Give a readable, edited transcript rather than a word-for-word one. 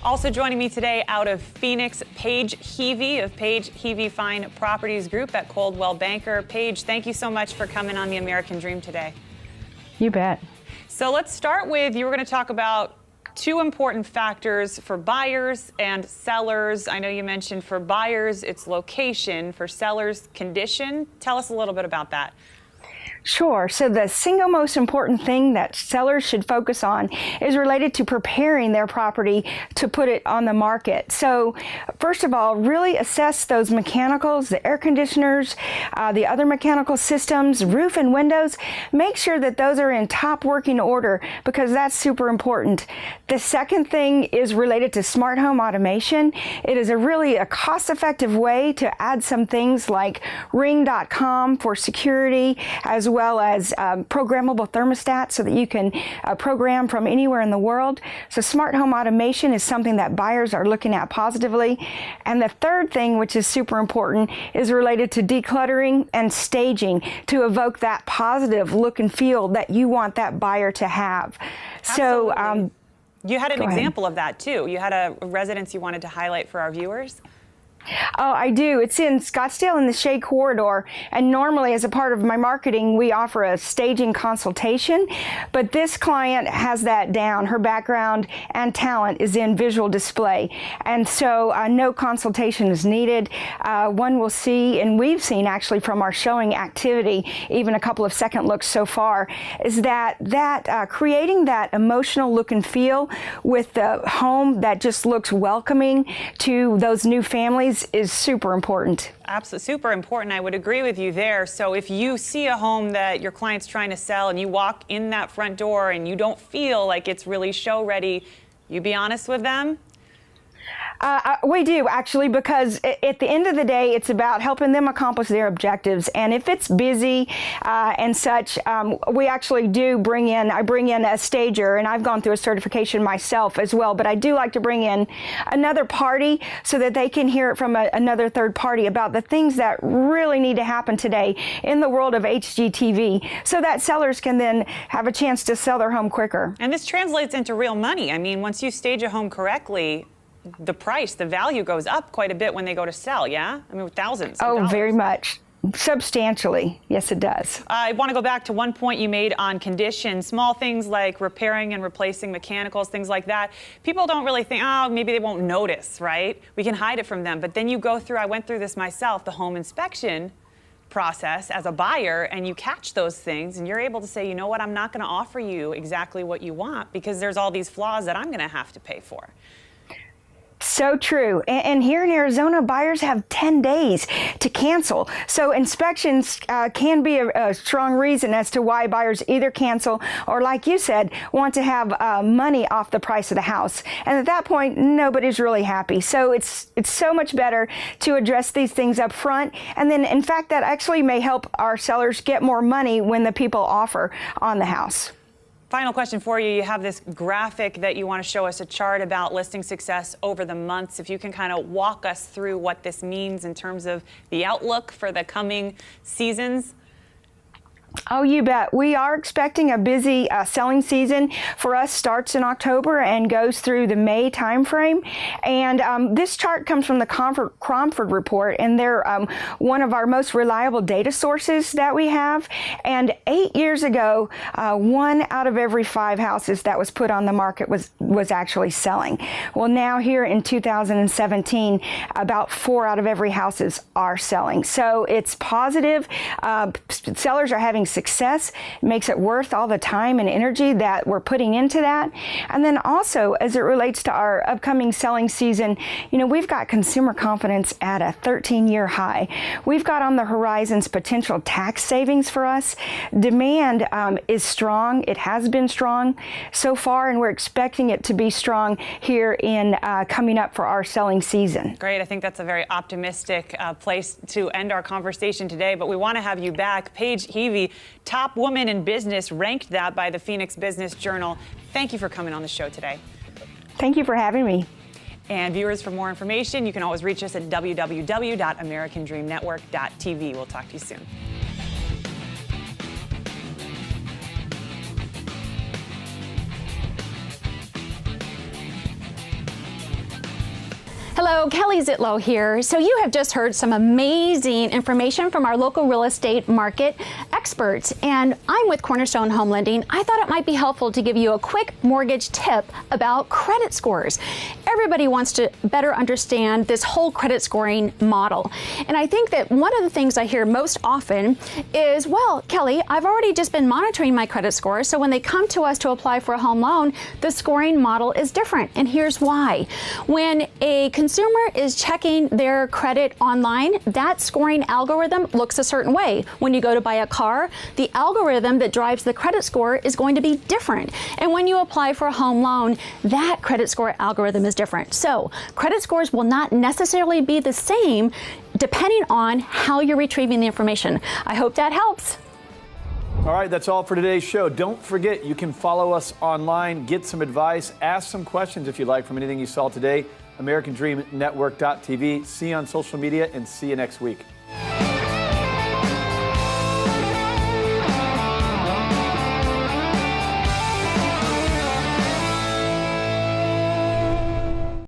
Also joining me today out of Phoenix, Paige Heavey of Paige Heavey Fine Properties Group at Coldwell Banker. Paige, thank you so much for coming on the American Dream today. You bet. So let's start with, you were going to talk about two important factors for buyers and sellers. I know you mentioned for buyers, it's location. For sellers, condition. Tell us a little bit about that. Sure. So the single most important thing that sellers should focus on is related to preparing their property to put it on the market. So first of all, really assess those mechanicals, the air conditioners, the other mechanical systems, roof and windows. Make sure that those are in top working order because that's super important. The second thing is related to smart home automation. It is really a cost-effective way to add some things like ring.com for security, as well as programmable thermostats so that you can program from anywhere in the world. So smart home automation is something that buyers are looking at positively. And the third thing, which is super important, is related to decluttering and staging to evoke that positive look and feel that you want that buyer to have. Absolutely. So you had an example of that too. You had a residence you wanted to highlight for our viewers. Oh, I do. It's in Scottsdale in the Shea Corridor, and normally as a part of my marketing, we offer a staging consultation, but this client has that down. Her background and talent is in visual display, and so no consultation is needed. One will see, and we've seen actually from our showing activity, even a couple of second looks so far, is that creating that emotional look and feel with the home that just looks welcoming to those new families is super important. Absolutely, super important. I would agree with you there. So if you see a home that your client's trying to sell and you walk in that front door and you don't feel like it's really show ready, you be honest with them? We do, actually, because at the end of the day, it's about helping them accomplish their objectives. And if it's busy and such, we actually do I bring in a stager, and I've gone through a certification myself as well, but I do like to bring in another party so that they can hear it from another third party about the things that really need to happen today in the world of HGTV so that sellers can then have a chance to sell their home quicker. And this translates into real money. I mean, once you stage a home correctly, the price, the value goes up quite a bit when they go to sell, yeah? I mean, thousands of dollars. Very much. Substantially. Yes, it does. I want to go back to one point you made on condition. Small things like repairing and replacing mechanicals, things like that. People don't really think, oh, maybe they won't notice, right? We can hide it from them. But then you go through, I went through this myself, the home inspection process as a buyer, and you catch those things and you're able to say, you know what, I'm not going to offer you exactly what you want because there's all these flaws that I'm going to have to pay for. So true. And here in Arizona, buyers have 10 days to cancel. So inspections can be a strong reason as to why buyers either cancel or, like you said, want to have money off the price of the house. And at that point, nobody's really happy. So it's so much better to address these things up front. And then, in fact, that actually may help our sellers get more money when the people offer on the house. Final question for you. You have this graphic that you want to show us, a chart about listing success over the months. If you can kind of walk us through what this means in terms of the outlook for the coming seasons. Oh, you bet. We are expecting a busy selling season. For us, starts in October and goes through the May timeframe. And this chart comes from the Cromford report, and they're one of our most reliable data sources that we have. And 8 years ago, 1 out of every 5 houses that was put on the market was actually selling. Well, now here in 2017, about 4 out of every houses are selling. So it's positive. Sellers are having success. It makes it worth all the time and energy that we're putting into that. And then also, as it relates to our upcoming selling season, you know, we've got consumer confidence at a 13-year high. We've got on the horizons potential tax savings for us. Demand is strong. It has been strong so far, and we're expecting it to be strong here in coming up for our selling season. Great. I think that's a very optimistic place to end our conversation today, but we want to have you back. Paige Heavey, top woman in business, ranked that by the Phoenix Business Journal. Thank you for coming on the show today. Thank you for having me. And viewers, for more information, you can always reach us at www.americandreamnetwork.tv. We'll talk to you soon. Hello, Kelly Zitlow here. So you have just heard some amazing information from our local real estate market experts, and I'm with Cornerstone Home Lending. I thought it might be helpful to give you a quick mortgage tip about credit scores. Everybody wants to better understand this whole credit scoring model. And I think that one of the things I hear most often is, well, Kelly, I've already just been monitoring my credit score, so when they come to us to apply for a home loan, the scoring model is different. And here's why. When a consumer is checking their credit online, that scoring algorithm looks a certain way. When you go to buy a car, the algorithm that drives the credit score is going to be different. And when you apply for a home loan, that credit score algorithm is different. So credit scores will not necessarily be the same depending on how you're retrieving the information. I hope that helps. All right, that's all for today's show. Don't forget, you can follow us online, get some advice, ask some questions if you like from anything you saw today. AmericanDreamNetwork.tv. See you on social media and see you next week.